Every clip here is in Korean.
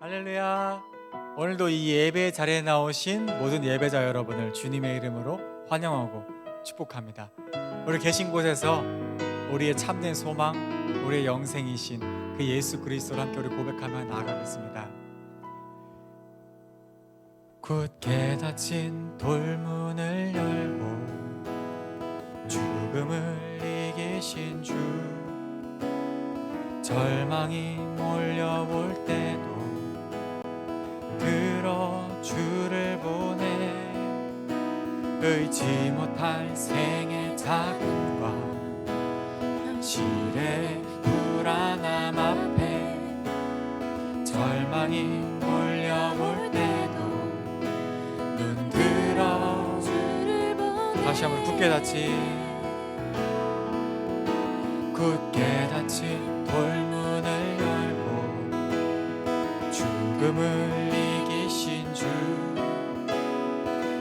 할렐루야. 오늘도 이 예배 자리에 나오신 모든 예배자 여러분을 주님의 이름으로 환영하고 축복합니다. 우리 계신 곳에서 우리의 참된 소망, 우리의 영생이신 그 예수 그리스도를 함께 우리 고백하며 나아가겠습니다. 굳게 닫힌 돌문을 열고 죽음을 이기신 주, 절망이 몰려올 때도 들어 주를 보내. 의지 못할 생의 자금과 현실의 불안함 앞에 절망이 몰려올 때도 눈 들어 주를 보내. 다시 한번 굳게 닫힌 돌문을 열고 죽음을 이기신 주,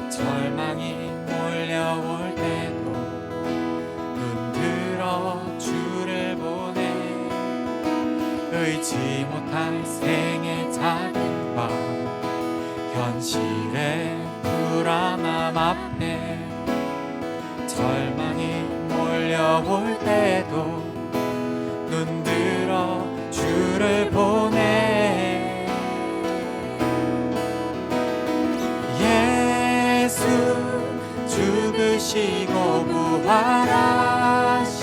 절망이 몰려올 때도 눈 들어 주를 보내. 의지 못할 생의 자금과 현실의 불안함 앞에 절망이 몰려올 때도 눈 들어 주를 보내. 예수 죽으시고 부활하신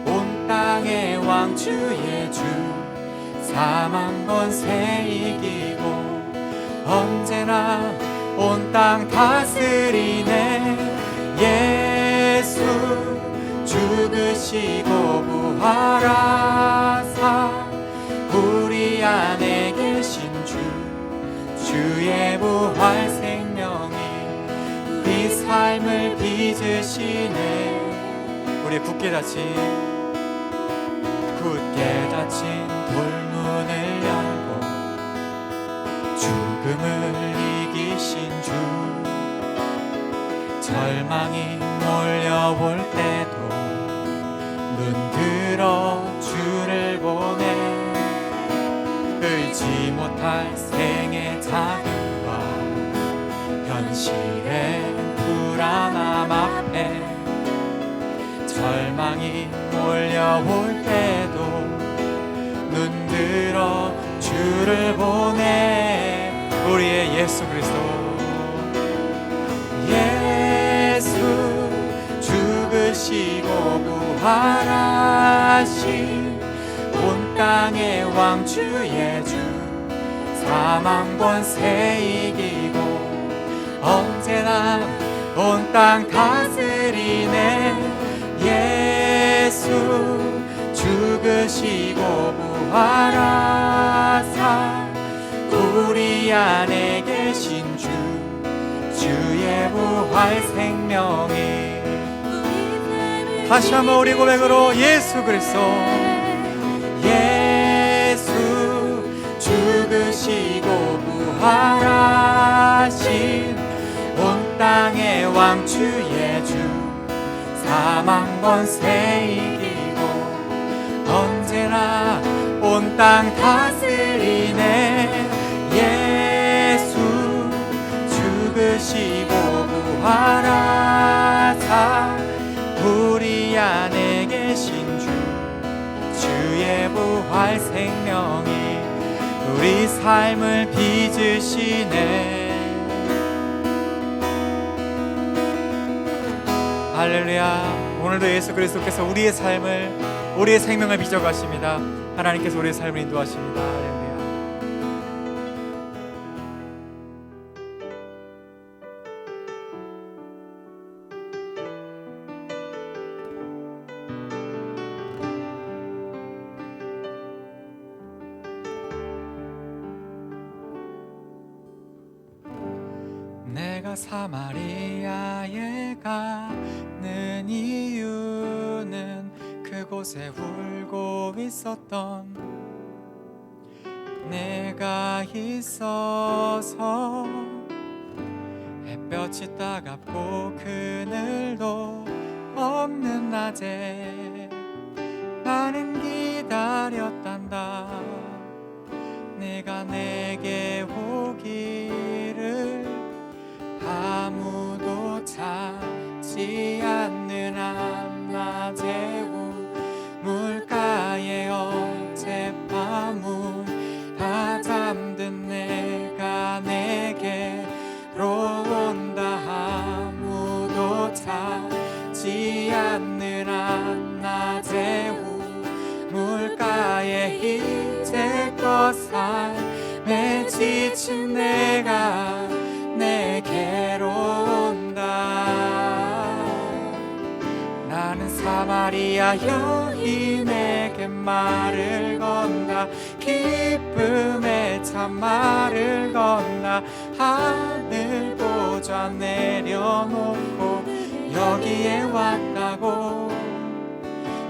온 땅의 왕 주의 주, 사망 권세 이기고 언제나 온 땅 다스리네. 예수 죽으시고 부활하사 우리 안에 계신 주, 주의 부활 생명이 우리 삶을 빚으시네. 우리 굳게 닫힌 돌문을 열고 죽음을 이기신 주, 절망이 몰려올 때도 눈 들어 주를 보내. 의지 못할 생의 자금과 현실의 불안함 앞에 절망이 몰려올 때도 눈 들어 주를 보내. 우리의 예수 그리스도, 예수 죽으시고 부활하신 온 땅의 왕 주의 주, 사망 권세 이기고 언제나 온 땅 다스리네. 예수 죽으시고 부활하사 우리 안에 계신 주, 주의 부활 생명이. 다시 한번 우리 고백으로 예수 그리스도, 예수 죽으시고 부활하신 온 땅의 왕 주의 주, 사망 권세 이기고 언제나 온 땅 다스리네. 예수 죽으시고 부활하사 우리 안에 계신 주, 주의 부활 생명이 우리 삶을 빚으시네. 할렐루야. 오늘도 예수 그리스도께서 우리의 삶을, 우리의 생명을 빚어가십니다. 하나님께서 우리의 삶을 인도하십니다. 할렐루야. 내가 사마리아에 가는 이유는 그곳에 울고 있었던 내가 있어서. 햇볕이 따갑고 그늘도 없는 낮에 나는 기다렸단다. 내가 내 삶에 지친 내가 내게로 온다. 나는 사마리아 여인에게 말을 건다. 기쁨의 참말을 건다. 하늘 보좌 내려놓고 여기에 왔다고.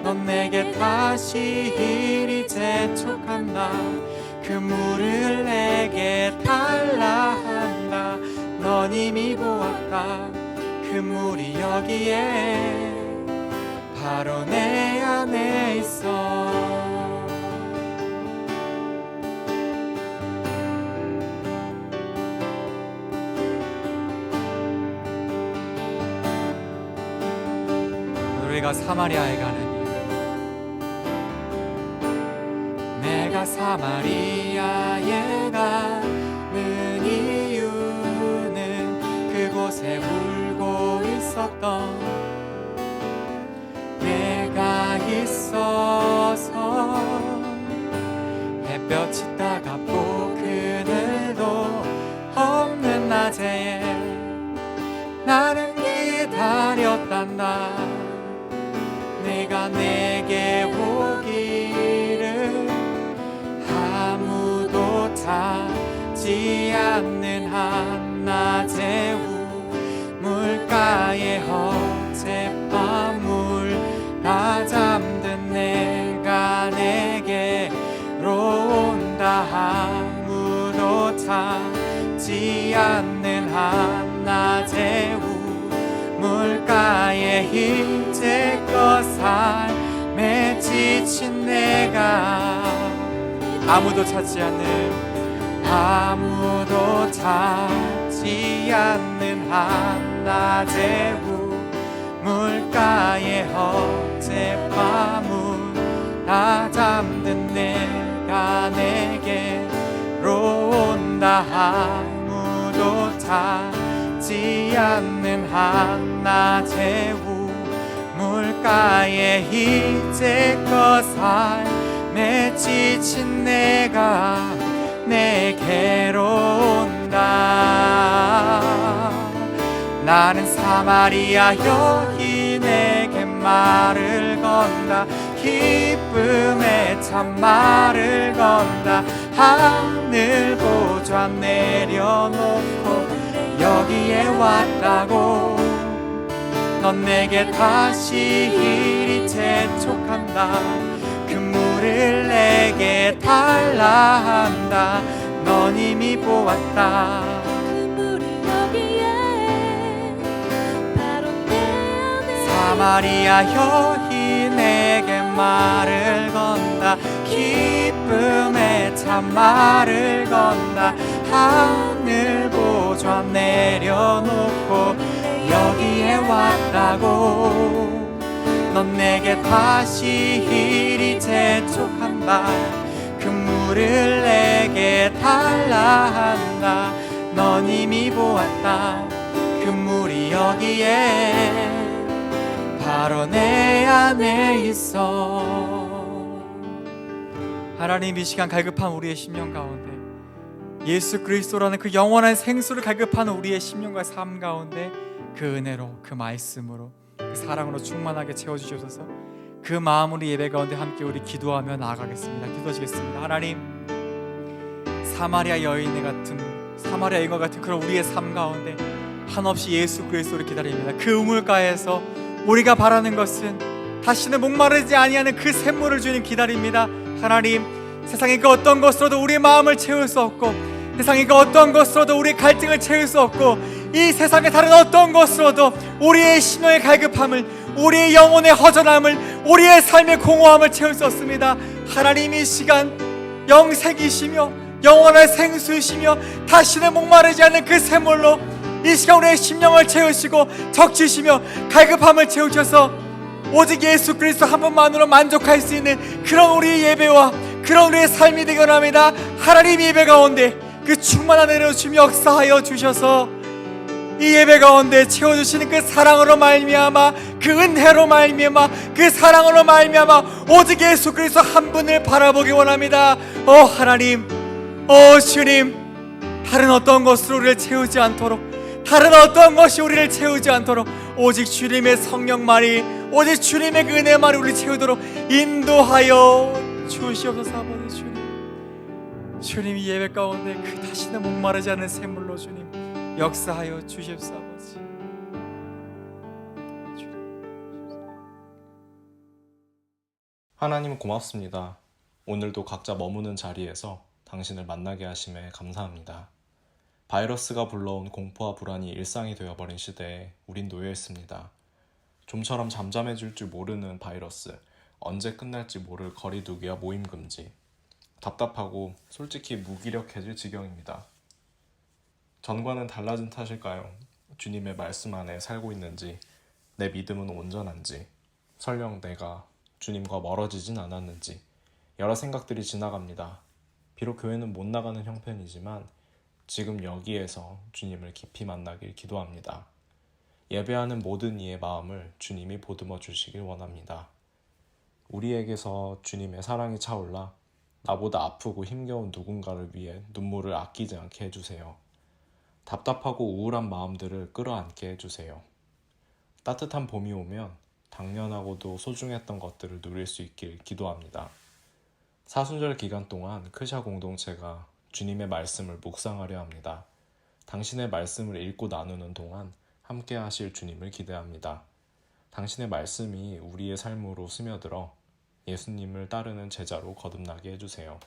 넌 내게 다시 이리 재촉한다. 그 물을 내게 달라 한다. 넌 이미 보았다. 그 물이 여기에 바로 내 안에 있어. 우리가 사마리아에 가는 내가 사마리아에 가는 이유는 그곳에 울고 있었던 내가 있어서. 햇볕이 따갑고 그늘도 없는 낮에 나는 기다렸단다. 내가 내게 오기를 아무도 찾지 않는 한낮의 우물가에 어젯밤을 다 잠든 내가 내게로 온다. 아무도 찾지 않는 한낮의 우물가에 이제껏 삶에 지친 내가 아무도 찾지 않는 한낮의 우물가에 어젯밤을 다 잠든 내가 내게로 온다. 아무도 찾지 않는 한낮의 우물가에 이제껏 삶에 지친 내가 내게로 온다. 나는 사마리아 여인에게 말을 건다. 기쁨의 참말을 건다. 하늘 보좌 내려놓고 여기에 왔다고. 넌 내게 다시 이리 재촉한다. 그 물을 내게 달라 한다. 넌 이미 보았다. 그 물이 여기에 바로 내 안에. 사마리아 여인에게 말을 건다. 기쁨의 참말을 건다. 하늘 보좌 내려놓고 여기에 왔다고. 넌 내게 다시 이리 재촉한다. 그 물을 내게 달라 한다. 넌 이미 보았다. 그 물이 여기에 바로 내 안에 있어. 하나님, 이 시간 갈급한 우리의 심령 가운데 예수 그리스도라는 그 영원한 생수를 갈급하는 우리의 심령과 삶 가운데 그 은혜로, 그 말씀으로, 그 사랑으로 충만하게 채워주셔서 그 마음으로 예배 가운데 함께 우리 기도하며 나아가겠습니다. 기도하시겠습니다. 하나님, 사마리아 여인과 같은 그런 우리의 삶 가운데 한없이 예수 그리스도를 기다립니다. 그 우물가에서 우리가 바라는 것은 다시는 목마르지 아니하는 그 샘물을 주님 기다립니다. 하나님, 세상의 그 어떤 것으로도 우리의 마음을 채울 수 없고, 세상의 그 어떤 것으로도 우리의 갈증을 채울 수 없고, 이 세상의 다른 어떤 것으로도 우리의 심령의 갈급함을, 우리의 영혼의 허전함을, 우리의 삶의 공허함을 채울 수 없습니다. 하나님, 이 시간 영생이시며 영원한 생수이시며 다시는 목마르지 않는 그 샘물로 이 시간 우리의 심령을 채우시고 적치시며 갈급함을 채우셔서 오직 예수 그리스도 한 분만으로 만족할 수 있는 그런 우리의 예배와 그런 우리의 삶이 되기 원합니다. 하나님, 예배 가운데 그 충만한 은혜로 주님 역사하여 주셔서 이 예배 가운데 채워주시는 그 사랑으로 말미암아, 그 은혜로 말미암아, 그 사랑으로 말미암아 오직 예수 그리스도 한 분을 바라보기 원합니다. 하나님, 주님, 다른 어떤 것으로 우리를 채우지 않도록, 다른 어떤 것이 우리를 채우지 않도록 오직 주님의 성령만이, 오직 주님의 그 은혜만이 우리를 채우도록 인도하여 주시옵소서. 아버지 주님, 주님 이 예배 가운데 그 다시는 목마르지 않은 샘물로 주님 역사하여 주십시오. 아버지. 하나님 고맙습니다. 오늘도 각자 머무는 자리에서 당신을 만나게 하심에 감사합니다. 바이러스가 불러온 공포와 불안이 일상이 되어버린 시대에 우린 놓여있습니다. 좀처럼 잠잠해질 줄 모르는 바이러스, 언제 끝날지 모를 거리두기와 모임금지, 답답하고 솔직히 무기력해질 지경입니다. 전과는 달라진 탓일까요? 주님의 말씀 안에 살고 있는지, 내 믿음은 온전한지, 설령 내가 주님과 멀어지진 않았는지 여러 생각들이 지나갑니다. 비록 교회는 못 나가는 형편이지만 지금 여기에서 주님을 깊이 만나길 기도합니다. 예배하는 모든 이의 마음을 주님이 보듬어 주시길 원합니다. 우리에게서 주님의 사랑이 차올라 나보다 아프고 힘겨운 누군가를 위해 눈물을 아끼지 않게 해주세요. 답답하고 우울한 마음들을 끌어안게 해주세요. 따뜻한 봄이 오면 당연하고도 소중했던 것들을 누릴 수 있길 기도합니다. 사순절 기간 동안 크샤 공동체가 주님의 말씀을 묵상하려 합니다. 당신의 말씀을 읽고 나누는 동안 함께 하실 주님을 기대합니다. 당신의 말씀이 우리의 삶으로 스며들어 예수님을 따르는 제자로 거듭나게 해주세요.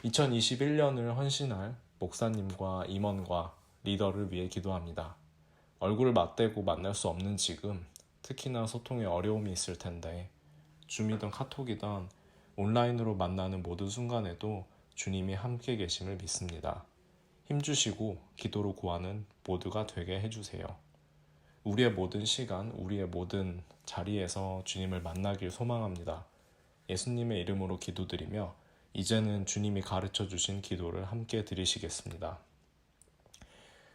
2021년을 헌신할 목사님과 임원과 리더를 위해 기도합니다. 얼굴을 맞대고 만날 수 없는 지금 특히나 소통에 어려움이 있을 텐데 줌이든 카톡이든 온라인으로 만나는 모든 순간에도 주님이 함께 계심을 믿습니다. 힘주시고 기도로 구하는 모두가 되게 해주세요. 우리의 모든 시간, 우리의 모든 자리에서 주님을 만나길 소망합니다. 예수님의 이름으로 기도드리며 이제는 주님이 가르쳐 주신 기도를 함께 드리시겠습니다.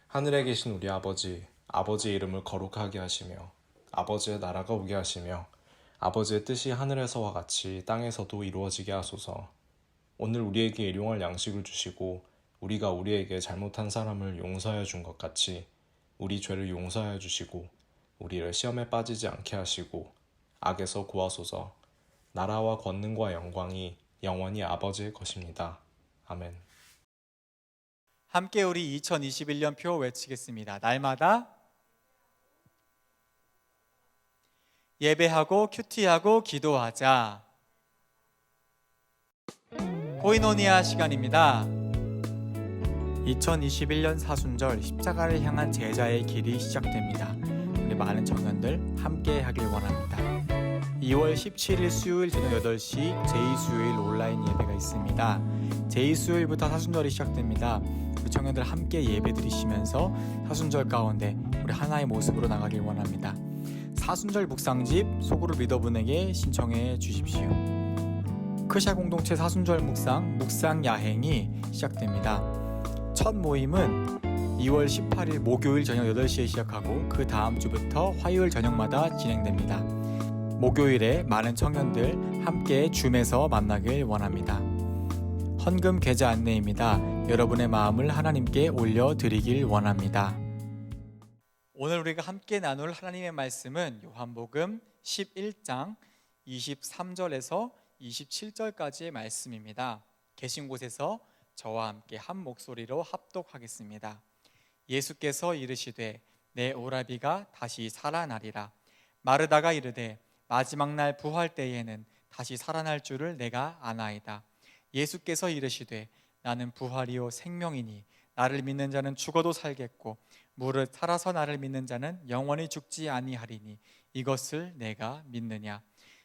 하늘에 계신 우리 아버지, 아버지의 이름을 거룩하게 하시며 아버지의 나라가 오게 하시며 아버지의 뜻이 하늘에서와 같이 땅에서도 이루어지게 하소서. 오늘 우리에게 일용할 양식을 주시고 우리가 우리에게 잘못한 사람을 용서하여 준 것 같이 우리 죄를 용서하여 주시고 우리를 시험에 빠지지 않게 하시고 악에서 구하소서. 나라와 권능과 영광이 영원히 아버지의 것입니다. 아멘. 함께 우리 2021년 표 외치겠습니다. 날마다 예배하고 큐티하고 기도하자. 코이노니아 시간입니다. 2021년 사순절 십자가를 향한 제자의 길이 시작됩니다. 우리 많은 청년들 함께 하길 원합니다. 2월 17일 수요일 저녁 8시 제2수요일 온라인 예배가 있습니다. 제2수요일부터 사순절이 시작됩니다. 우리 청년들 함께 예배 드리시면서 사순절 가운데 우리 하나의 모습으로 나가길 원합니다. 사순절 묵상집 소그룹 리더분에게 신청해 주십시오. 크샤 공동체 사순절 묵상 야행이 시작됩니다. 첫 모임은 2월 18일 목요일 저녁 8시에 시작하고 그 다음 주부터 화요일 저녁마다 진행됩니다. 목요일에 많은 청년들 함께 줌에서 만나길 원합니다. 헌금 계좌 안내입니다. 여러분의 마음을 하나님께 올려드리길 원합니다. 오늘 우리가 함께 나눌 하나님의 말씀은 요한복음 11장 23절에서 27절까지의 말씀입니다. 계신 곳에서 저와 함께 한 목소리로 합독하겠습니다. 예수께서 이르시되 내 오라비가 다시 살아나리라. 마르다가 이르되 마지막 날 부활 때에는 다시 살아날 줄을 내가 아나이다. 예수께서 이르시되 나는 부활이요 생명이니 나를 믿는 자는 죽어도 살겠고 무릇 살아서 나를 믿는 자는 영원히 죽지 아니하리니 이것을 내가 믿느냐.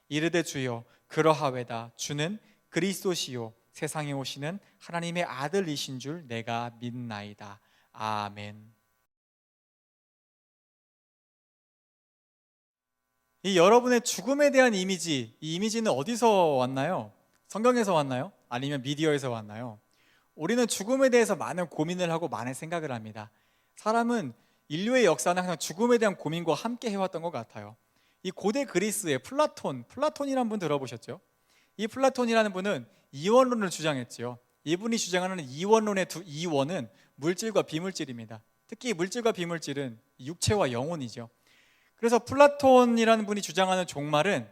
이르되 주여 그러하외다. 주는 그리스도시요 세상에 오시는 하나님의 아들이신 줄 내가 믿나이다. 아멘. 이 여러분의 죽음에 대한 이미지, 이 이미지는 어디서 왔나요? 성경에서 왔나요? 아니면 미디어에서 왔나요? 우리는 죽음에 대해서 많은 고민을 하고 많은 생각을 합니다. 사람은 인류의 역사는 항상 죽음에 대한 고민과 함께 해왔던 것 같아요. 이 고대 그리스의 플라톤이라는 분 들어보셨죠? 이 플라톤이라는 분은 이원론을 주장했지요. 이분이 주장하는 이원론의 이원은 물질과 비물질입니다. 특히 물질과 비물질은 육체와 영혼이죠. 그래서 플라톤이라는 분이 주장하는 종말은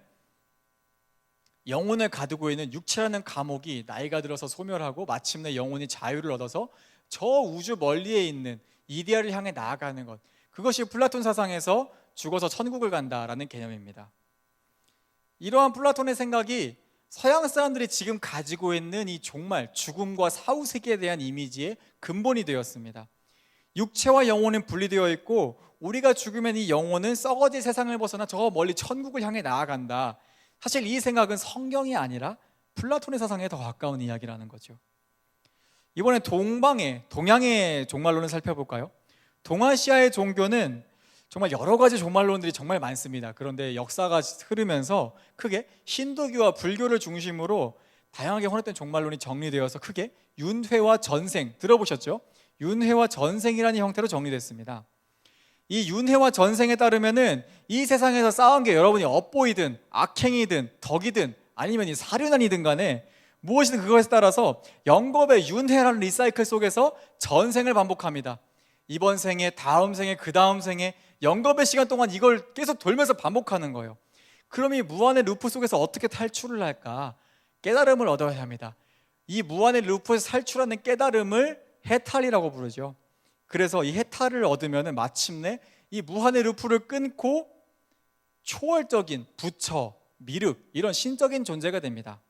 영혼을 가두고 있는 육체라는 감옥이 나이가 들어서 소멸하고 마침내 영혼이 자유를 얻어서 저 우주 멀리에 있는 이데아를 향해 나아가는 것, 그것이 플라톤 사상에서 죽어서 천국을 간다라는 개념입니다. 이러한 플라톤의 생각이 서양 사람들이 지금 가지고 있는 이 종말, 죽음과 사후세계에 대한 이미지의 근본이 되었습니다. 육체와 영혼은 분리되어 있고 우리가 죽으면 이 영혼은 썩어질 세상을 벗어나 저 멀리 천국을 향해 나아간다. 사실 이 생각은 성경이 아니라 플라톤의 사상에 더 가까운 이야기라는 거죠. 이번에 동양의 종말론을 살펴볼까요? 동아시아의 종교는 정말 여러 가지 종말론들이 정말 많습니다. 그런데 역사가 흐르면서 크게 힌두교와 불교를 중심으로 다양하게 혼합된 종말론이 정리되어서 크게 윤회와 전생, 들어보셨죠? 윤회와 전생이라는 형태로 정리됐습니다. 이 윤회와 전생에 따르면은 이 세상에서 쌓은 게 여러분이 업보이든 악행이든 덕이든 아니면 이 사륜안이든 간에 무엇이든 그것에 따라서 영겁의 윤회라는 리사이클 속에서 전생을 반복합니다. 이번 생에, 다음 생에, 그 다음 생에 영겁의 시간 동안 이걸 계속 돌면서 반복하는 거예요. 그럼 이 무한의 루프 속에서 어떻게 탈출을 할까? 깨달음을 얻어야 합니다. 이 무한의 루프에서 탈출하는 깨달음을 해탈이라고 부르죠. 그래서 이 해탈을 얻으면 마침내 이 무한의 루프를 끊고 초월적인 부처, 미륵, 이런 신적인 존재가 됩니다.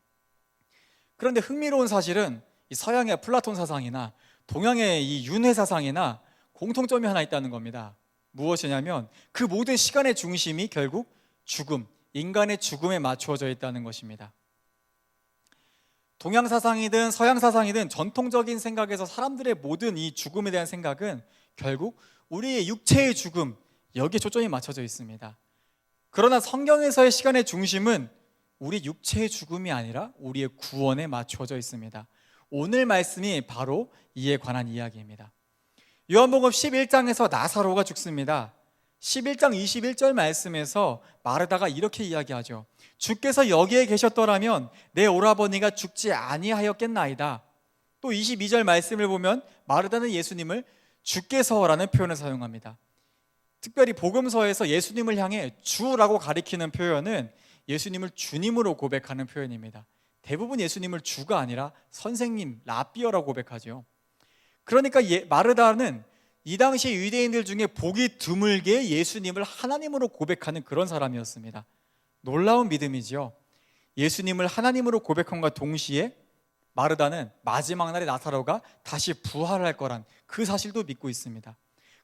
그런데 흥미로운 사실은 이 서양의 플라톤 사상이나 동양의 이 윤회 사상이나 공통점이 하나 있다는 겁니다. 무엇이냐면 그 모든 시간의 중심이 결국 죽음, 인간의 죽음에 맞추어져 있다는 것입니다. 동양 사상이든 서양 사상이든 전통적인 생각에서 사람들의 모든 이 죽음에 대한 생각은 결국 우리의 육체의 죽음, 여기에 초점이 맞춰져 있습니다. 그러나 성경에서의 시간의 중심은 우리 육체의 죽음이 아니라 우리의 구원에 맞춰져 있습니다. 오늘 말씀이 바로 이에 관한 이야기입니다. 요한복음 11장에서 나사로가 죽습니다. 11장 21절 말씀에서 마르다가 이렇게 이야기하죠. 주께서 여기에 계셨더라면 내 오라버니가 죽지 아니하였겠나이다. 또 22절 말씀을 보면 마르다는 예수님을 주께서라는 표현을 사용합니다. 특별히 복음서에서 예수님을 향해 주라고 가리키는 표현은 예수님을 주님으로 고백하는 표현입니다. 대부분 예수님을 주가 아니라 선생님, 라비어라고 고백하죠. 그러니까 마르다는 이 당시 유대인들 중에 보기 드물게 예수님을 하나님으로 고백하는 그런 사람이었습니다. 놀라운 믿음이죠. 예수님을 하나님으로 고백함과 동시에 마르다는 마지막 날에 나사로가 다시 부활할 거란 그 사실도 믿고 있습니다.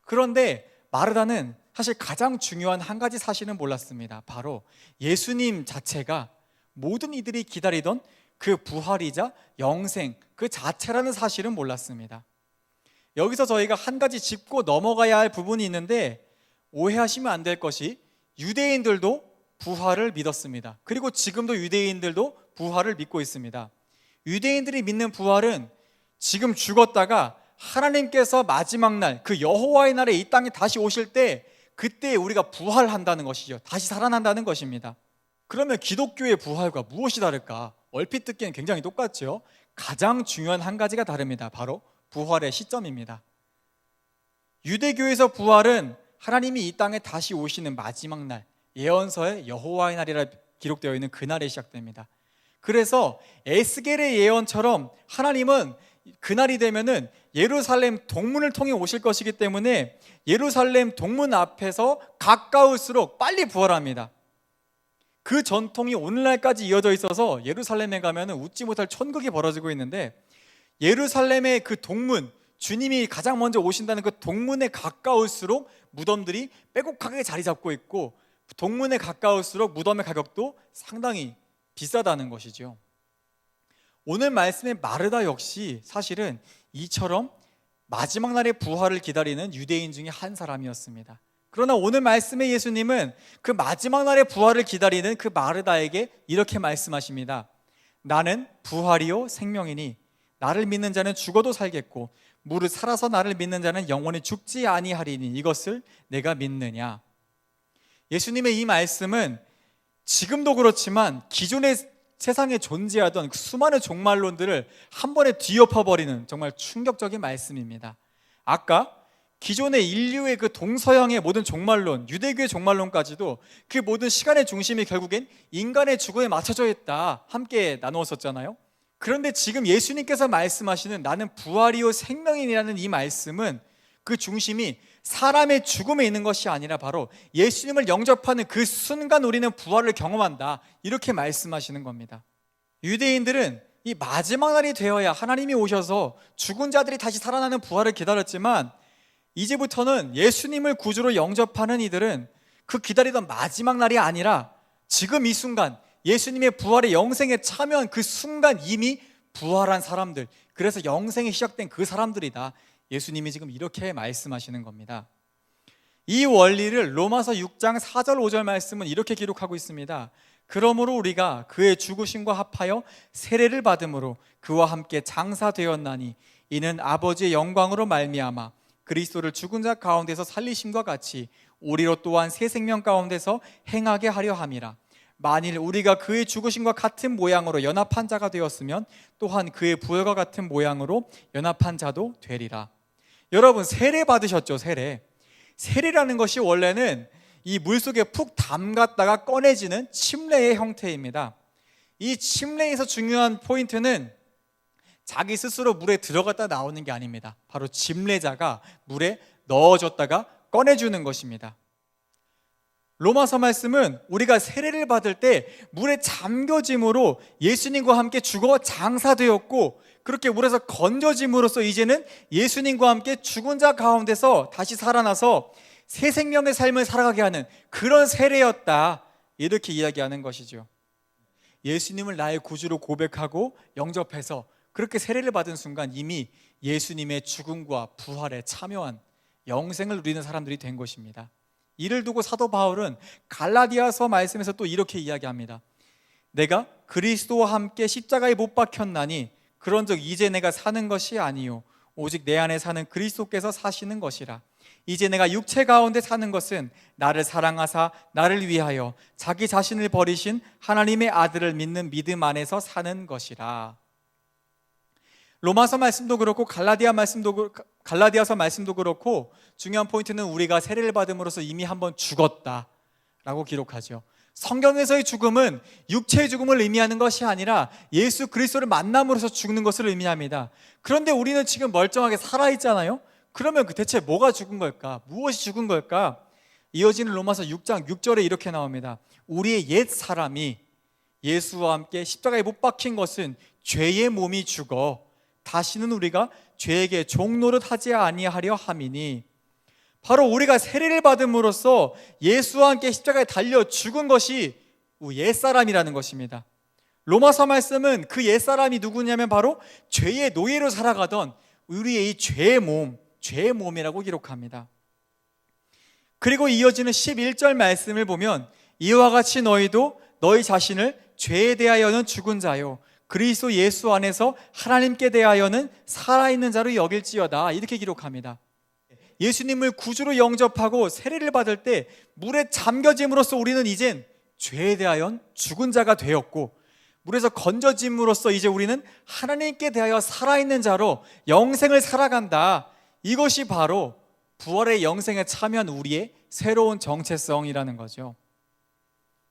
그런데 마르다는 사실 가장 중요한 한 가지 사실은 몰랐습니다. 바로 예수님 자체가 모든 이들이 기다리던 그 부활이자 영생 그 자체라는 사실은 몰랐습니다. 여기서 저희가 한 가지 짚고 넘어가야 할 부분이 있는데 오해하시면 안 될 것이 유대인들도 부활을 믿었습니다. 그리고 지금도 유대인들도 부활을 믿고 있습니다. 유대인들이 믿는 부활은 지금 죽었다가 하나님께서 마지막 날 그 여호와의 날에 이 땅에 다시 오실 때 그때 우리가 부활한다는 것이죠. 다시 살아난다는 것입니다. 그러면 기독교의 부활과 무엇이 다를까? 얼핏 듣기엔 굉장히 똑같죠. 가장 중요한 한 가지가 다릅니다. 바로 부활의 시점입니다. 유대교에서 부활은 하나님이 이 땅에 다시 오시는 마지막 날, 예언서에 여호와의 날이라 기록되어 있는 그날에 시작됩니다. 그래서 에스겔의 예언처럼 하나님은 그날이 되면은 예루살렘 동문을 통해 오실 것이기 때문에 예루살렘 동문 앞에서 가까울수록 빨리 부활합니다. 그 전통이 오늘날까지 이어져 있어서 예루살렘에 가면은 웃지 못할 천국이 벌어지고 있는데 예루살렘의 그 동문, 주님이 가장 먼저 오신다는 그 동문에 가까울수록 무덤들이 빼곡하게 자리 잡고 있고 동문에 가까울수록 무덤의 가격도 상당히 비싸다는 것이죠. 오늘 말씀의 마르다 역시 사실은 이처럼 마지막 날의 부활을 기다리는 유대인 중에 한 사람이었습니다. 그러나 오늘 말씀의 예수님은 그 마지막 날의 부활을 기다리는 그 마르다에게 이렇게 말씀하십니다. 나는 부활이요 생명이니 나를 믿는 자는 죽어도 살겠고 무릇 살아서 나를 믿는 자는 영원히 죽지 아니하리니 이것을 내가 믿느냐. 예수님의 이 말씀은 지금도 그렇지만 기존의 세상에 존재하던 그 수많은 종말론들을 한 번에 뒤엎어버리는 정말 충격적인 말씀입니다. 아까 기존의 인류의 그 동서양의 모든 종말론, 유대교의 종말론까지도 그 모든 시간의 중심이 결국엔 인간의 죽음에 맞춰져 있다 함께 나누었었잖아요. 그런데 지금 예수님께서 말씀하시는 나는 부활이요 생명이라는 이 말씀은 그 중심이 사람의 죽음에 있는 것이 아니라 바로 예수님을 영접하는 그 순간 우리는 부활을 경험한다, 이렇게 말씀하시는 겁니다. 유대인들은 이 마지막 날이 되어야 하나님이 오셔서 죽은 자들이 다시 살아나는 부활을 기다렸지만 이제부터는 예수님을 구주로 영접하는 이들은 그 기다리던 마지막 날이 아니라 지금 이 순간 예수님의 부활의 영생에 참여한 그 순간 이미 부활한 사람들, 그래서 영생이 시작된 그 사람들이다. 예수님이 지금 이렇게 말씀하시는 겁니다. 이 원리를 로마서 6장 4절 5절 말씀은 이렇게 기록하고 있습니다. 그러므로 우리가 그의 죽으심과 합하여 세례를 받음으로 그와 함께 장사되었나니 이는 아버지의 영광으로 말미암아 그리스도를 죽은 자 가운데서 살리심과 같이 우리로 또한 새 생명 가운데서 행하게 하려 함이라. 만일 우리가 그의 죽으심과 같은 모양으로 연합한 자가 되었으면 또한 그의 부활과 같은 모양으로 연합한 자도 되리라. 여러분, 세례 받으셨죠? 세례라는 것이 원래는 이 물속에 푹 담갔다가 꺼내지는 침례의 형태입니다. 이 침례에서 중요한 포인트는 자기 스스로 물에 들어갔다 나오는 게 아닙니다. 바로 침례자가 물에 넣어줬다가 꺼내주는 것입니다. 로마서 말씀은 우리가 세례를 받을 때 물에 잠겨짐으로 예수님과 함께 죽어 장사되었고, 그렇게 물에서 건져짐으로써 이제는 예수님과 함께 죽은 자 가운데서 다시 살아나서 새 생명의 삶을 살아가게 하는 그런 세례였다, 이렇게 이야기하는 것이죠. 예수님을 나의 구주로 고백하고 영접해서 그렇게 세례를 받은 순간 이미 예수님의 죽음과 부활에 참여한 영생을 누리는 사람들이 된 것입니다. 이를 두고 사도 바울은 갈라디아서 말씀에서 또 이렇게 이야기합니다. 내가 그리스도와 함께 십자가에 못 박혔나니 그런즉 이제 내가 사는 것이 아니요 오직 내 안에 사는 그리스도께서 사시는 것이라. 이제 내가 육체 가운데 사는 것은 나를 사랑하사 나를 위하여 자기 자신을 버리신 하나님의 아들을 믿는 믿음 안에서 사는 것이라. 로마서 말씀도 그렇고 갈라디아서 말씀도 그렇고 중요한 포인트는 우리가 세례를 받음으로써 이미 한번 죽었다라고 기록하죠. 성경에서의 죽음은 육체의 죽음을 의미하는 것이 아니라 예수 그리스도를 만남으로써 죽는 것을 의미합니다. 그런데 우리는 지금 멀쩡하게 살아있잖아요. 그러면 대체 뭐가 죽은 걸까? 무엇이 죽은 걸까? 이어지는 로마서 6장 6절에 이렇게 나옵니다. 우리의 옛 사람이 예수와 함께 십자가에 못 박힌 것은 죄의 몸이 죽어 다시는 우리가 죄에게 종노릇하지 아니하려 함이니, 바로 우리가 세례를 받음으로써 예수와 함께 십자가에 달려 죽은 것이 옛사람이라는 것입니다. 로마서 말씀은 그 옛사람이 누구냐면 바로 죄의 노예로 살아가던 우리의 이 죄의 몸이라고 기록합니다. 그리고 이어지는 11절 말씀을 보면 이와 같이 너희도 너희 자신을 죄에 대하여는 죽은 자요 그리스도 예수 안에서 하나님께 대하여는 살아있는 자로 여길지어다, 이렇게 기록합니다. 예수님을 구주로 영접하고 세례를 받을 때 물에 잠겨짐으로써 우리는 이젠 죄에 대하여 죽은 자가 되었고, 물에서 건져짐으로써 이제 우리는 하나님께 대하여 살아있는 자로 영생을 살아간다. 이것이 바로 부활의 영생에 참여한 우리의 새로운 정체성이라는 거죠.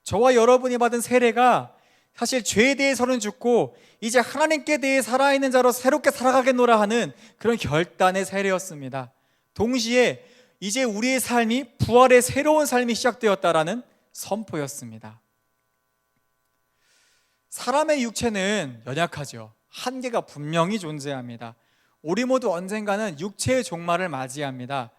저와 여러분이 받은 세례가 사실 죄에 대해서는 죽고 이제 하나님께 대해 살아있는 자로 새롭게 살아가겠노라 하는 그런 결단의 세례였습니다. 동시에 이제 우리의 삶이 부활의 새로운 삶이 시작되었다라는 선포였습니다. 사람의 육체는 연약하죠. 한계가 분명히 존재합니다. 우리 모두 언젠가는 육체의 종말을 맞이합니다.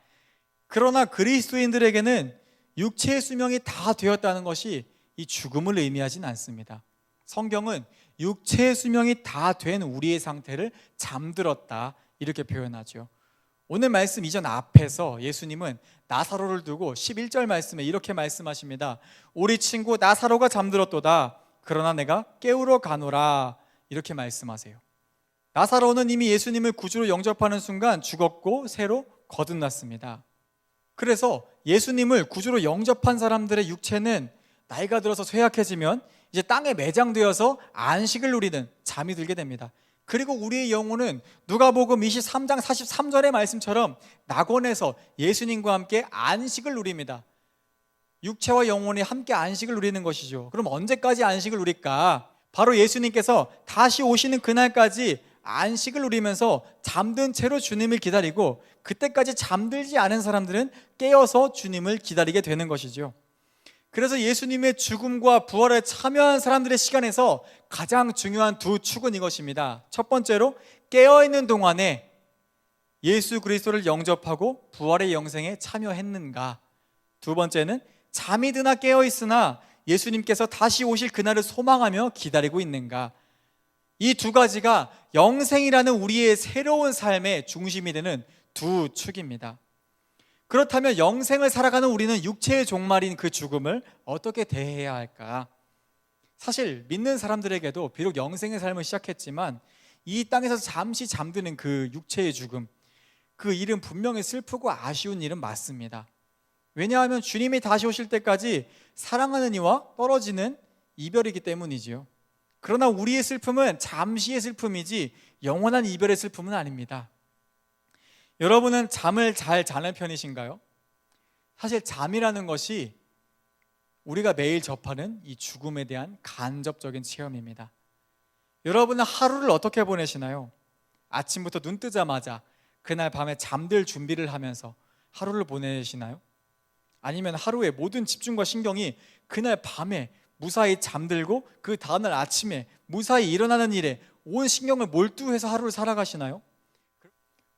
그러나 그리스도인들에게는 육체의 수명이 다 되었다는 것이 이 죽음을 의미하진 않습니다. 성경은 육체의 수명이 다 된 우리의 상태를 잠들었다, 이렇게 표현하죠. 오늘 말씀 이전 앞에서 예수님은 나사로를 두고 11절 말씀에 이렇게 말씀하십니다. 우리 친구 나사로가 잠들었도다. 그러나 내가 깨우러 가노라, 이렇게 말씀하세요. 나사로는 이미 예수님을 구주로 영접하는 순간 죽었고 새로 거듭났습니다. 그래서 예수님을 구주로 영접한 사람들의 육체는 나이가 들어서 쇠약해지면 이제 땅에 매장되어서 안식을 누리는 잠이 들게 됩니다. 그리고 우리의 영혼은 누가복음 23장 43절의 말씀처럼 낙원에서 예수님과 함께 안식을 누립니다. 육체와 영혼이 함께 안식을 누리는 것이죠. 그럼 언제까지 안식을 누릴까? 바로 예수님께서 다시 오시는 그날까지 안식을 누리면서 잠든 채로 주님을 기다리고, 그때까지 잠들지 않은 사람들은 깨어서 주님을 기다리게 되는 것이죠. 그래서 예수님의 죽음과 부활에 참여한 사람들의 시간에서 가장 중요한 두 축은 이것입니다. 첫 번째로, 깨어있는 동안에 예수 그리스도를 영접하고 부활의 영생에 참여했는가. 두 번째는, 잠이 드나 깨어있으나 예수님께서 다시 오실 그날을 소망하며 기다리고 있는가. 이 두 가지가 영생이라는 우리의 새로운 삶의 중심이 되는 두 축입니다. 그렇다면 영생을 살아가는 우리는 육체의 종말인 그 죽음을 어떻게 대해야 할까? 사실 믿는 사람들에게도 비록 영생의 삶을 시작했지만 이 땅에서 잠시 잠드는 그 육체의 죽음, 그 일은 분명히 슬프고 아쉬운 일은 맞습니다. 왜냐하면 주님이 다시 오실 때까지 사랑하는 이와 떨어지는 이별이기 때문이지요. 그러나 우리의 슬픔은 잠시의 슬픔이지 영원한 이별의 슬픔은 아닙니다. 여러분은 잠을 잘 자는 편이신가요? 사실 잠이라는 것이 우리가 매일 접하는 이 죽음에 대한 간접적인 체험입니다. 여러분은 하루를 어떻게 보내시나요? 아침부터 눈 뜨자마자 그날 밤에 잠들 준비를 하면서 하루를 보내시나요? 아니면 하루의 모든 집중과 신경이 그날 밤에 무사히 잠들고 그 다음날 아침에 무사히 일어나는 일에 온 신경을 몰두해서 하루를 살아가시나요?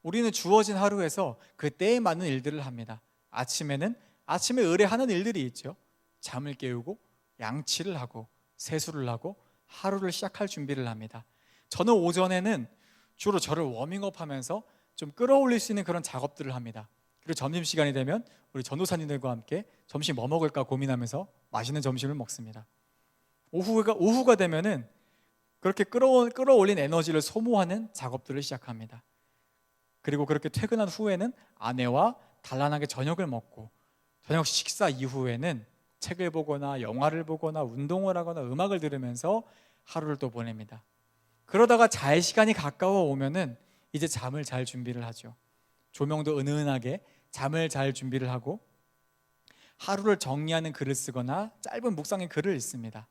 우리는 주어진 하루에서 그 때에 맞는 일들을 합니다. 아침에는 아침에 의뢰하는 일들이 있죠. 잠을 깨우고 양치를 하고 세수를 하고 하루를 시작할 준비를 합니다. 저는 오전에는 주로 저를 워밍업 하면서 좀 끌어올릴 수 있는 그런 작업들을 합니다. 그리고 점심시간이 되면 우리 전도사님들과 함께 점심 뭐 먹을까 고민하면서 맛있는 점심을 먹습니다. 오후가 되면은 그렇게 끌어올린 에너지를 소모하는 작업들을 시작합니다. 그리고 그렇게 퇴근한 후에는 아내와 단란하게 저녁을 먹고, 저녁 식사 이후에는 책을 보거나 영화를 보거나 운동을 하거나 음악을 들으면서 하루를 또 보냅니다. 그러다가 잘 시간이 가까워 오면은 이제 잠을 잘 준비를 하죠. 조명도 은은하게 잠을 잘 준비를 하고 하루를 정리하는 글을 쓰거나 짧은 묵상의 글을 읽습니다.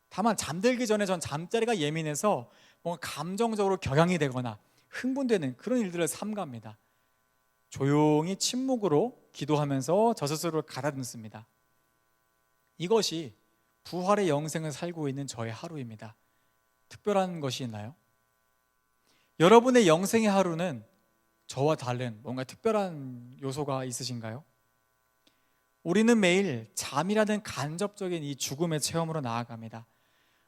다만 잠들기 전에 전 잠자리가 예민해서 뭔가 감정적으로 격양이 되거나 흥분되는 그런 일들을 삼가합니다. 조용히 침묵으로 기도하면서 저 스스로를 가다듬습니다. 이것이 부활의 영생을 살고 있는 저의 하루입니다. 특별한 것이 있나요? 여러분의 영생의 하루는 저와 다른 뭔가 특별한 요소가 있으신가요? 우리는 매일 잠이라는 간접적인 이 죽음의 체험으로 나아갑니다.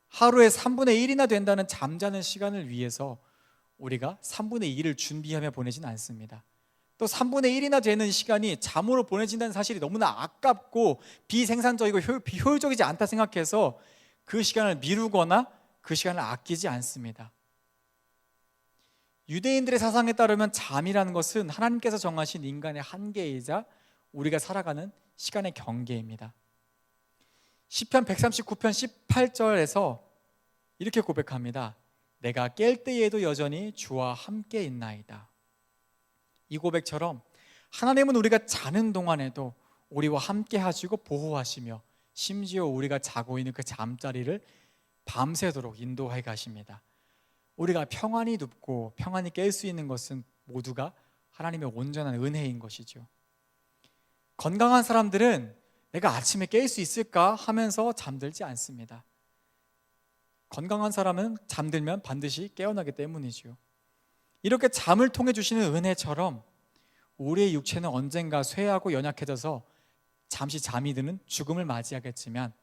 하루에 3분의 1이나 된다는 잠자는 시간을 위해서 우리가 3분의 2를 준비하며 보내진 않습니다. 또 3분의 1이나 되는 시간이 잠으로 보내진다는 사실이 너무나 아깝고 비생산적이고 비효율적이지 않다 생각해서 그 시간을 미루거나 그 시간을 아끼지 않습니다. 유대인들의 사상에 따르면 잠이라는 것은 하나님께서 정하신 인간의 한계이자 우리가 살아가는 시간의 경계입니다. 시편 139편 18절에서 이렇게 고백합니다. 내가 깰 때에도 여전히 주와 함께 있나이다. 이 고백처럼 하나님은 우리가 자는 동안에도 우리와 함께 하시고 보호하시며 심지어 우리가 자고 있는 그 잠자리를 밤새도록 인도해 가십니다. 우리가 평안히 눕고 평안히 깰 수 있는 것은 모두가 하나님의 온전한 은혜인 것이죠. 건강한 사람들은 내가 아침에 깰 수 있을까 하면서 잠들지 않습니다. 건강한 사람은 잠들면 반드시 깨어나기 때문이죠. 이렇게 잠을 통해 주시는 은혜처럼 우리의 육체는 언젠가 쇠하고 연약해져서 잠시 잠이 드는 죽음을 맞이하겠지만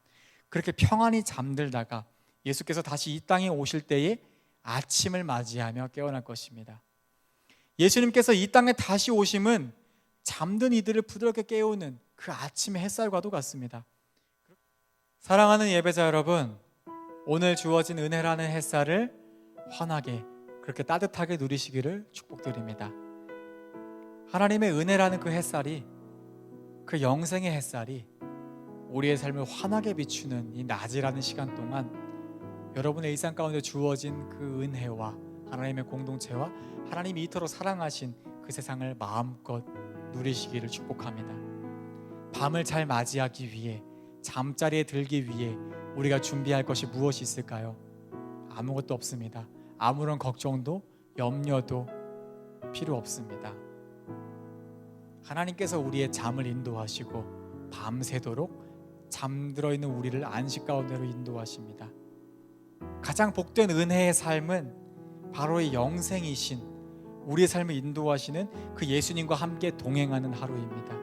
그렇게 평안히 잠들다가 예수께서 다시 이 땅에 오실 때에 아침을 맞이하며 깨어날 것입니다. 예수님께서 이 땅에 다시 오심은 잠든 이들을 부드럽게 깨우는 그 아침의 햇살과도 같습니다. 사랑하는 예배자 여러분, 오늘 주어진 은혜라는 햇살을 환하게 그렇게 따뜻하게 누리시기를 축복드립니다. 하나님의 은혜라는 그 햇살이, 그 영생의 햇살이 우리의 삶을 환하게 비추는 이 낮이라는 시간 동안 여러분의 일상 가운데 주어진 그 은혜와 하나님의 공동체와 하나님이 이토록 사랑하신 그 세상을 마음껏 누리시기를 축복합니다. 밤을 잘 맞이하기 위해, 잠자리에 들기 위해 우리가 준비할 것이 무엇이 있을까요? 아무것도 없습니다. 아무런 걱정도 염려도 필요 없습니다. 하나님께서 우리의 잠을 인도하시고 밤새도록 잠들어 있는 우리를 안식 가운데로 인도하십니다. 가장 복된 은혜의 삶은 바로 이 영생이신 우리의 삶을 인도하시는 그 예수님과 함께 동행하는 하루입니다.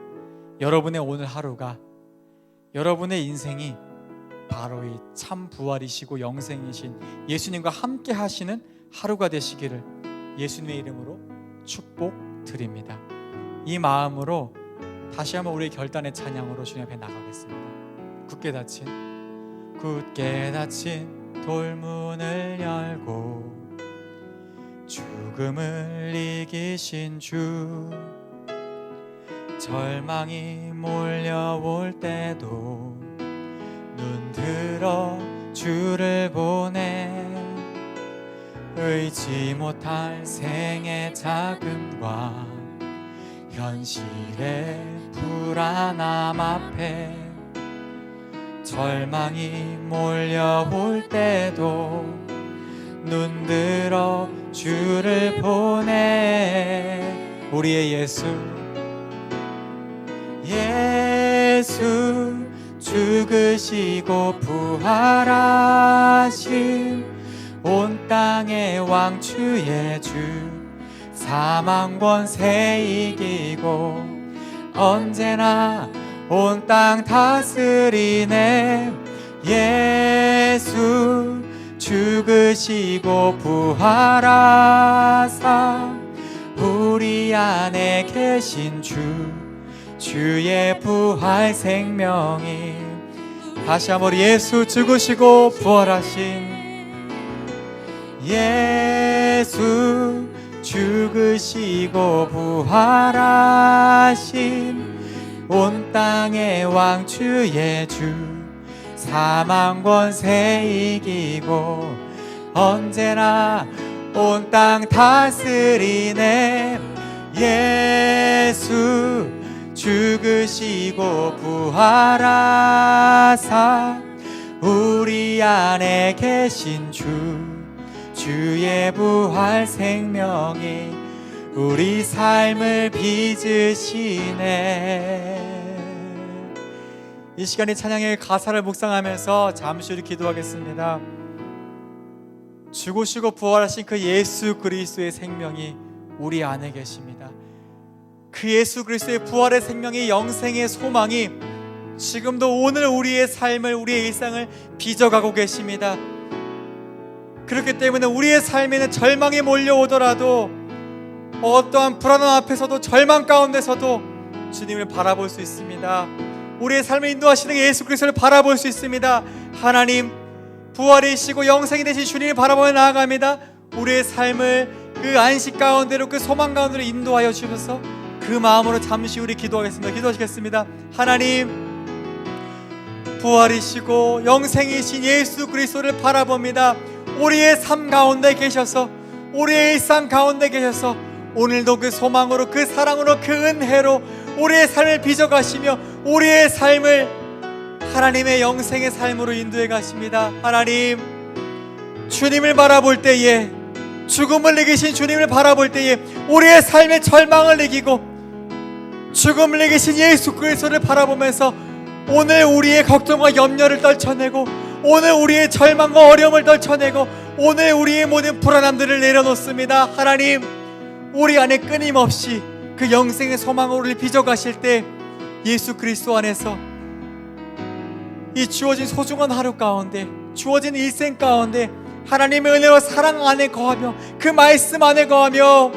여러분의 오늘 하루가, 여러분의 인생이 바로 이 참 부활이시고 영생이신 예수님과 함께 하시는 하루가 되시기를 예수님의 이름으로 축복드립니다. 이 마음으로 다시 한번 우리의 결단의 찬양으로 주님 앞에 나가겠습니다. 굳게 닫힌 돌문을 열고 죽음을 이기신 주, 절망이 몰려올 때도 눈 들어 주를 보내 의지 못할 생의 자금과 현실의 불안함 앞에 절망이 몰려올 때도 눈 들어 주를 보내 우리의 예수 죽으시고 부활하신 온 땅의 왕 주의 주, 사망 권세 이기고 언제나 온 땅 다스리네 예수 죽으시고 부활하사 우리 안에 계신 주, 주의 부활 생명이 다시 한번 예수 죽으시고 부활하신 예수 죽으시고 부활하신 온 땅의 왕 주의 주, 사망 권세 이기고 언제나 온 땅 다스리네 예수 죽으시고 부활하사 우리 안에 계신 주, 주의 부활 생명이 우리 삶을 빚으시네. 이 시간에 찬양의 가사를 묵상하면서 잠시 우리 기도하겠습니다. 죽으시고 부활하신 그 예수 그리스도의 생명이 우리 안에 계십니다. 그 예수 그리스도의 부활의 생명이, 영생의 소망이 지금도 오늘 우리의 삶을, 우리의 일상을 빚어가고 계십니다. 그렇기 때문에 우리의 삶에는 절망이 몰려오더라도, 어떠한 불안함 앞에서도, 절망 가운데서도 주님을 바라볼 수 있습니다. 우리의 삶을 인도하시는 예수 그리스도를 바라볼 수 있습니다. 하나님, 부활이시고 영생이 되신 주님을 바라보며 나아갑니다. 우리의 삶을 그 안식 가운데로, 그 소망 가운데로 인도하여 주셔서 그 마음으로 잠시 우리 기도하겠습니다. 기도하시겠습니다. 하나님, 부활이시고 영생이신 예수 그리스도를 바라봅니다. 우리의 삶 가운데 계셔서, 우리의 일상 가운데 계셔서 오늘도 그 소망으로, 그 사랑으로, 그 은혜로 우리의 삶을 빚어가시며 우리의 삶을 하나님의 영생의 삶으로 인도해 가십니다. 하나님, 주님을 바라볼 때에, 죽음을 이기신 주님을 바라볼 때에 우리의 삶의 절망을 이기고 죽음을 이기신 예수 그리스도를 바라보면서 오늘 우리의 걱정과 염려를 떨쳐내고, 오늘 우리의 절망과 어려움을 떨쳐내고, 오늘 우리의 모든 불안함들을 내려놓습니다. 하나님, 우리 안에 끊임없이 그 영생의 소망으로 우리를 빚어가실 때 예수 그리스도 안에서 이 주어진 소중한 하루 가운데, 주어진 일생 가운데 하나님의 은혜와 사랑 안에 거하며, 그 말씀 안에 거하며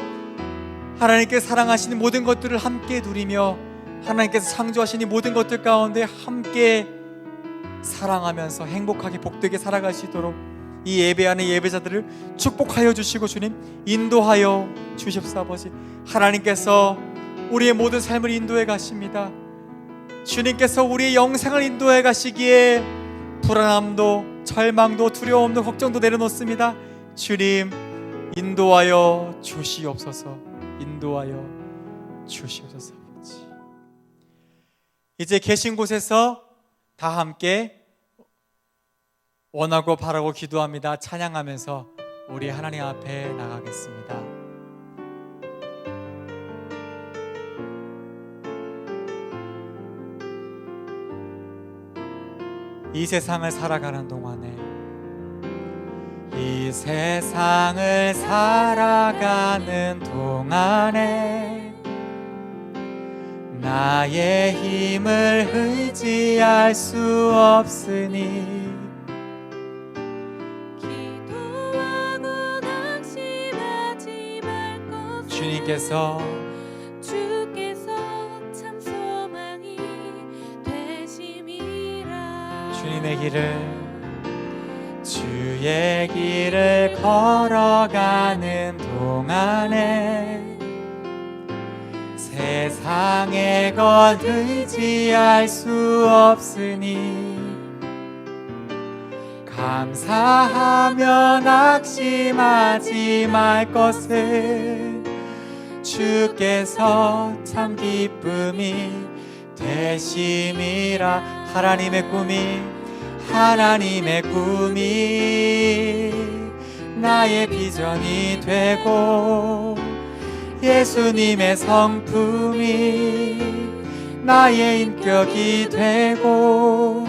하나님께 사랑하시는 모든 것들을 함께 누리며, 하나님께서 창조하신 이 모든 것들 가운데 함께 사랑하면서 행복하게 복되게 살아갈 수 있도록 이 예배하는 예배자들을 축복하여 주시고 주님 인도하여 주십사. 아버지, 하나님께서 우리의 모든 삶을 인도해 가십니다. 주님께서 우리의 영생을 인도해 가시기에 불안함도 절망도 두려움도 걱정도 내려놓습니다. 주님 인도하여 주시옵소서. 인도하여 주시옵소서. 아버지, 이제 계신 곳에서 다 함께 원하고 바라고 기도합니다. 찬양하면서 우리 하나님 앞에 나가겠습니다. 이 세상을 살아가는 동안에, 이 세상을 살아가는 동안에 나의 힘을 의지할 수 없으니 기도하고 낙심하지 말 것을 주님께서 참 소망이 되심이라. 주님의 길을, 주의 길을 걸어가는 동안에 세상의 것 의지할 수 없으니 감사하며 낙심하지 말 것을 주께서 참 기쁨이 되심이라. 하나님의 꿈이 나의 비전이 되고 예수님의 성품이 나의 인격이 되고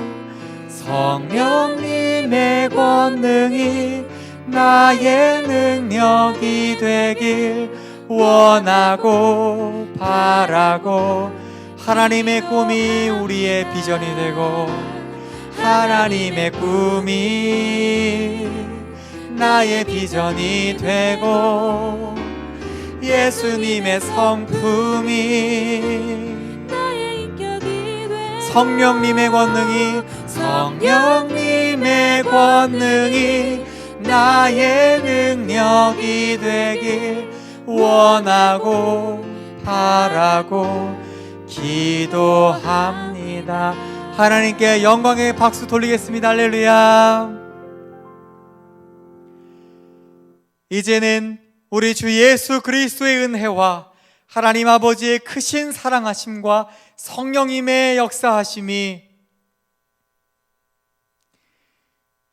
성령님의 권능이 나의 능력이 되길 원하고 바라고, 하나님의 꿈이 우리의 비전이 되고 하나님의 꿈이 나의 비전이 되고 예수님의 성품이 나의 인격이 되고 성령님의 권능이 나의 능력이 되길 원하고 바라고 기도합니다. 하나님께 영광의 박수 돌리겠습니다. 할렐루야. 이제는 우리 주 예수 그리스도의 은혜와 하나님 아버지의 크신 사랑하심과 성령님의 역사하심이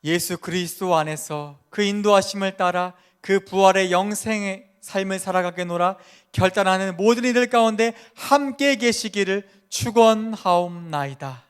예수 그리스도 안에서 그 인도하심을 따라 그 부활의 영생의 삶을 살아가겠노라 결단하는 모든 이들 가운데 함께 계시기를 축원하옵나이다.